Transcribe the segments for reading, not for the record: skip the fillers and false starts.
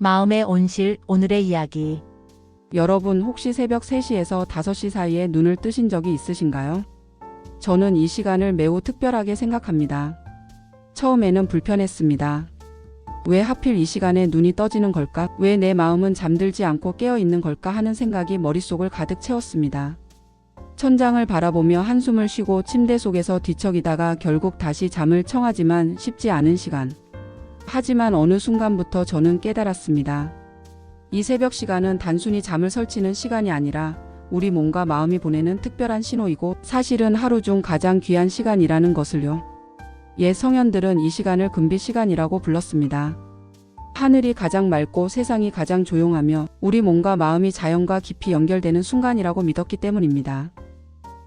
마음의 온실, 오늘의 이야기. 여러분 혹시 새벽 3시에서 5시 사이에 눈을 뜨신 적이 있으신가요? 저는 이 시간을 매우 특별하게 생각합니다. 처음에는 불편했습니다. 왜 하필 이 시간에 눈이 떠지는 걸까? 왜 내 마음은 잠들지 않고 깨어 있는 걸까 하는 생각이 머릿속을 가득 채웠습니다. 천장을 바라보며 한숨을 쉬고 침대 속에서 뒤척이다가 결국 다시 잠을 청하지만 쉽지 않은 시간. 하지만 어느 순간부터 저는 깨달았습니다. 이 새벽 시간은 단순히 잠을 설치는 시간이 아니라 우리 몸과 마음이 보내는 특별한 신호이고 사실은 하루 중 가장 귀한 시간이라는 것을요. 옛 성현들은 이 시간을 금빛 시간이라고 불렀습니다. 하늘이 가장 맑고 세상이 가장 조용하며 우리 몸과 마음이 자연과 깊이 연결되는 순간이라고 믿었기 때문입니다.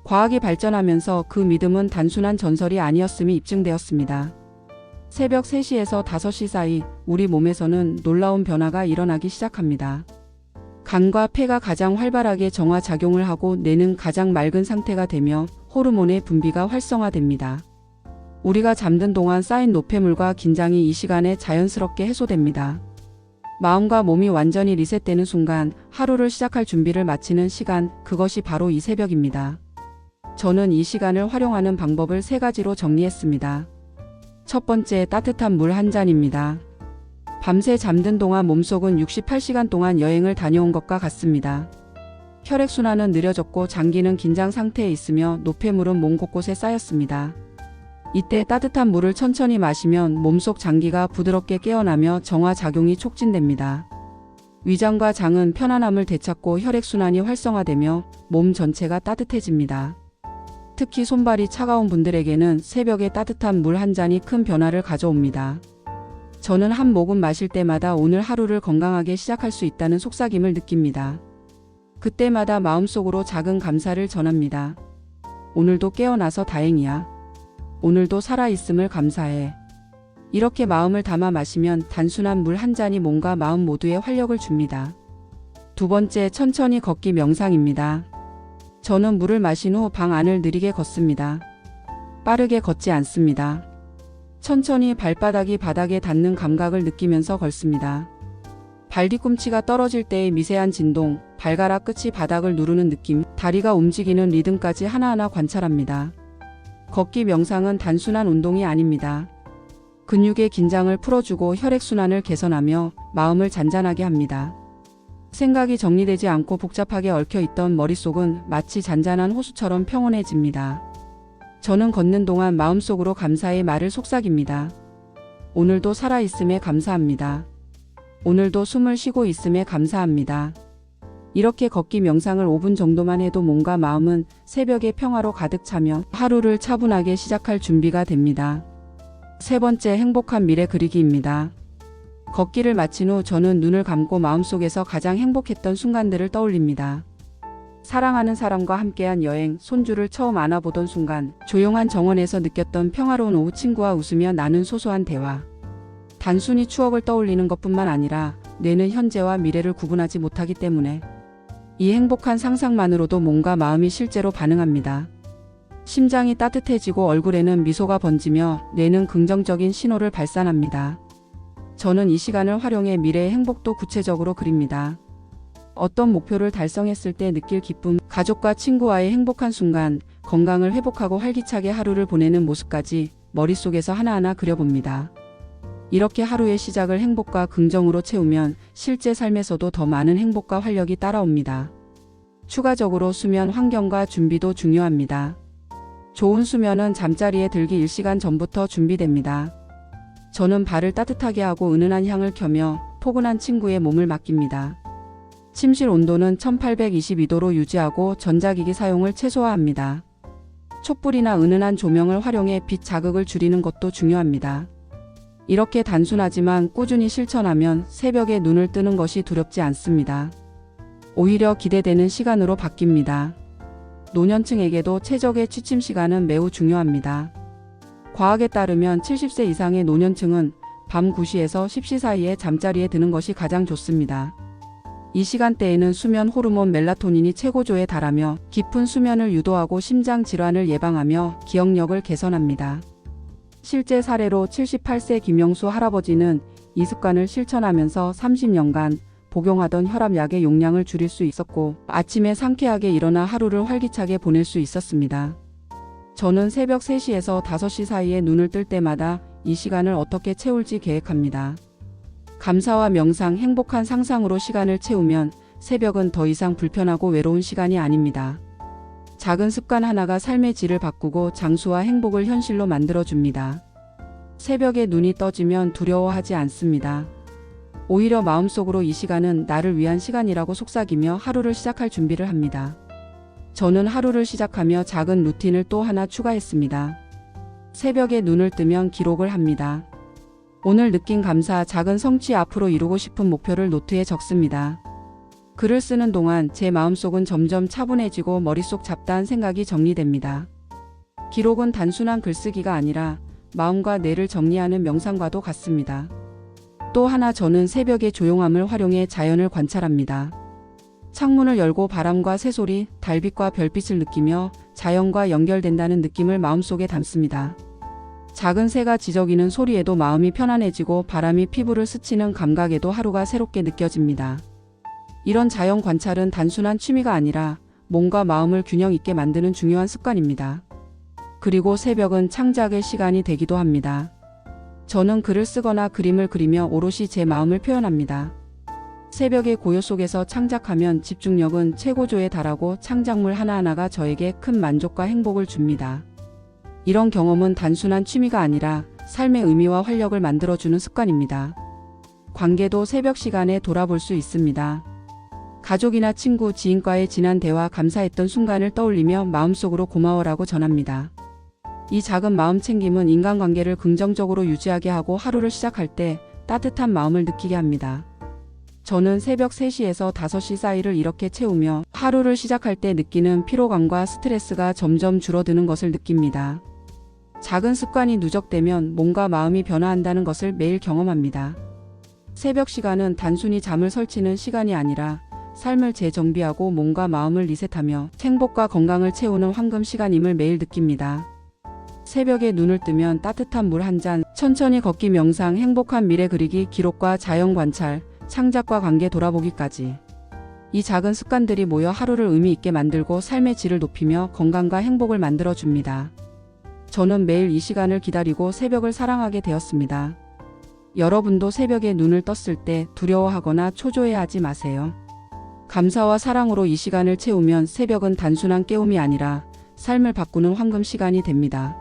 과학이 발전하면서 그 믿음은 단순한 전설이 아니었음이 입증되었습니다. 새벽 3시에서 5시 사이 우리 몸에서는 놀라운 변화가 일어나기 시작합니다. 간과 폐가 가장 활발하게 정화작용을 하고 뇌는 가장 맑은 상태가 되며 호르몬의 분비가 활성화됩니다. 우리가 잠든 동안 쌓인 노폐물과 긴장이 이 시간에 자연스럽게 해소됩니다. 마음과 몸이 완전히 리셋되는 순간 하루를 시작할 준비를 마치는 시간, 그것이 바로 이 새벽입니다. 저는 이 시간을 활용하는 방법을 3가지로 정리했습니다. 첫 번째, 따뜻한 물 한 잔입니다. 밤새 잠든 동안 몸속은 68시간 동안 여행을 다녀온 것과 같습니다. 혈액순환은 느려졌고 장기는 긴장 상태에 있으며 노폐물은 몸 곳곳에 쌓였습니다. 이때 따뜻한 물을 천천히 마시면 몸속 장기가 부드럽게 깨어나며 정화작용이 촉진됩니다. 위장과 장은 편안함을 되찾고 혈액순환이 활성화되며 몸 전체가 따뜻해집니다. 특히 손발이 차가운 분들에게는 새벽에 따뜻한 물 한 잔이 큰 변화를 가져옵니다. 저는 한 모금 마실 때마다 오늘 하루를 건강하게 시작할 수 있다는 속삭임을 느낍니다. 그때마다 마음속으로 작은 감사를 전합니다. 오늘도 깨어나서 다행이야. 오늘도 살아있음을 감사해. 이렇게 마음을 담아 마시면 단순한 물 한 잔이 몸과 마음 모두에 활력을 줍니다. 두 번째, 천천히 걷기 명상입니다. 저는 물을 마신 후 방 안을 느리게 걷습니다. 빠르게 걷지 않습니다. 천천히 발바닥이 바닥에 닿는 감각을 느끼면서 걷습니다. 발 뒤꿈치가 떨어질 때의 미세한 진동, 발가락 끝이 바닥을 누르는 느낌, 다리가 움직이는 리듬까지 하나하나 관찰합니다. 걷기 명상은 단순한 운동이 아닙니다. 근육의 긴장을 풀어주고 혈액순환을 개선하며 마음을 잔잔하게 합니다. 생각이 정리되지 않고 복잡하게 얽혀있던 머릿속은 마치 잔잔한 호수처럼 평온해집니다. 저는 걷는 동안 마음속으로 감사의 말을 속삭입니다. 오늘도 살아있음에 감사합니다. 오늘도 숨을 쉬고 있음에 감사합니다. 이렇게 걷기 명상을 5분 정도만 해도 몸과 마음은 새벽의 평화로 가득 차며 하루를 차분하게 시작할 준비가 됩니다. 세 번째, 행복한 미래 그리기입니다. 걷기를 마친 후 저는 눈을 감고 마음속에서 가장 행복했던 순간들을 떠올립니다. 사랑하는 사람과 함께한 여행, 손주를 처음 안아보던 순간, 조용한 정원에서 느꼈던 평화로운 오후, 친구와 웃으며 나눈 소소한 대화. 단순히 추억을 떠올리는 것뿐만 아니라 뇌는 현재와 미래를 구분하지 못하기 때문에 이 행복한 상상만으로도 몸과 마음이 실제로 반응합니다. 심장이 따뜻해지고 얼굴에는 미소가 번지며 뇌는 긍정적인 신호를 발산합니다. 저는 이 시간을 활용해 미래의 행복도 구체적으로 그립니다. 어떤 목표를 달성했을 때 느낄 기쁨, 가족과 친구와의 행복한 순간, 건강을 회복하고 활기차게 하루를 보내는 모습까지 머릿속에서 하나하나 그려봅니다. 이렇게 하루의 시작을 행복과 긍정으로 채우면 실제 삶에서도 더 많은 행복과 활력이 따라옵니다. 추가적으로 수면 환경과 준비도 중요합니다. 좋은 수면은 잠자리에 들기 1시간 전부터 준비됩니다. 저는 발을 따뜻하게 하고 은은한 향을 켜며 포근한 친구의 몸을 맡깁니다. 침실 온도는 1822도로 유지하고 전자기기 사용을 최소화합니다. 촛불이나 은은한 조명을 활용해 빛 자극을 줄이는 것도 중요합니다. 이렇게 단순하지만 꾸준히 실천하면 새벽에 눈을 뜨는 것이 두렵지 않습니다. 오히려 기대되는 시간으로 바뀝니다. 노년층에게도 최적의 취침 시간은 매우 중요합니다. 과학에 따르면 70세 이상의 노년층은 밤 9시에서 10시 사이에 잠자리에 드는 것이 가장 좋습니다. 이 시간대에는 수면 호르몬 멜라토닌이 최고조에 달하며 깊은 수면을 유도하고 심장 질환을 예방하며 기억력을 개선합니다. 실제 사례로 78세 김영수 할아버지는 이 습관을 실천하면서 30년간 복용하던 혈압약의 용량을 줄일 수 있었고 아침에 상쾌하게 일어나 하루를 활기차게 보낼 수 있었습니다. 저는 새벽 3시에서 5시 사이에 눈을 뜰 때마다 이 시간을 어떻게 채울지 계획합니다. 감사와 명상, 행복한 상상으로 시간을 채우면 새벽은 더 이상 불편하고 외로운 시간이 아닙니다. 작은 습관 하나가 삶의 질을 바꾸고 장수와 행복을 현실로 만들어줍니다. 새벽에 눈이 떠지면 두려워하지 않습니다. 오히려 마음속으로 이 시간은 나를 위한 시간이라고 속삭이며 하루를 시작할 준비를 합니다. 저는 하루를 시작하며 작은 루틴을 또 하나 추가했습니다. 새벽에 눈을 뜨면 기록을 합니다. 오늘 느낀 감사, 작은 성취, 앞으로 이루고 싶은 목표를 노트에 적습니다. 글을 쓰는 동안 제 마음속은 점점 차분해지고 머릿속 잡다한 생각이 정리됩니다. 기록은 단순한 글쓰기가 아니라 마음과 뇌를 정리하는 명상과도 같습니다. 또 하나, 저는 새벽의 조용함을 활용해 자연을 관찰합니다. 창문을 열고 바람과 새소리, 달빛과 별빛을 느끼며 자연과 연결된다는 느낌을 마음속에 담습니다. 작은 새가 지저귀는 소리에도 마음이 편안해지고 바람이 피부를 스치는 감각에도 하루가 새롭게 느껴집니다. 이런 자연 관찰은 단순한 취미가 아니라 몸과 마음을 균형 있게 만드는 중요한 습관입니다. 그리고 새벽은 창작의 시간이 되기도 합니다. 저는 글을 쓰거나 그림을 그리며 오롯이 제 마음을 표현합니다. 새벽의 고요 속에서 창작하면 집중력은 최고조에 달하고 창작물 하나하나가 저에게 큰 만족과 행복을 줍니다. 이런 경험은 단순한 취미가 아니라 삶의 의미와 활력을 만들어주는 습관입니다. 관계도 새벽 시간에 돌아볼 수 있습니다. 가족이나 친구, 지인과의 지난 대화, 감사했던 순간을 떠올리며 마음속으로 고마워라고 전합니다. 이 작은 마음 챙김은 인간관계를 긍정적으로 유지하게 하고 하루를 시작할 때 따뜻한 마음을 느끼게 합니다. 저는 새벽 3시에서 5시 사이를 이렇게 채우며 하루를 시작할 때 느끼는 피로감과 스트레스가 점점 줄어드는 것을 느낍니다. 작은 습관이 누적되면 몸과 마음이 변화한다는 것을 매일 경험합니다. 새벽 시간은 단순히 잠을 설치는 시간이 아니라 삶을 재정비하고 몸과 마음을 리셋하며 행복과 건강을 채우는 황금 시간임을 매일 느낍니다. 새벽에 눈을 뜨면 따뜻한 물 한 잔, 천천히 걷기, 명상, 행복한 미래 그리기, 기록과 자연 관찰, 창작과 관계 돌아보기까지. 이 작은 습관들이 모여 하루를 의미 있게 만들고 삶의 질을 높이며 건강과 행복을 만들어줍니다. 저는 매일 이 시간을 기다리고 새벽을 사랑하게 되었습니다. 여러분도 새벽에 눈을 떴을 때 두려워하거나 초조해하지 마세요. 감사와 사랑으로 이 시간을 채우면 새벽은 단순한 깨움이 아니라 삶을 바꾸는 황금 시간이 됩니다.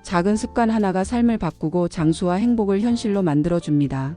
작은 습관 하나가 삶을 바꾸고 장수와 행복을 현실로 만들어줍니다.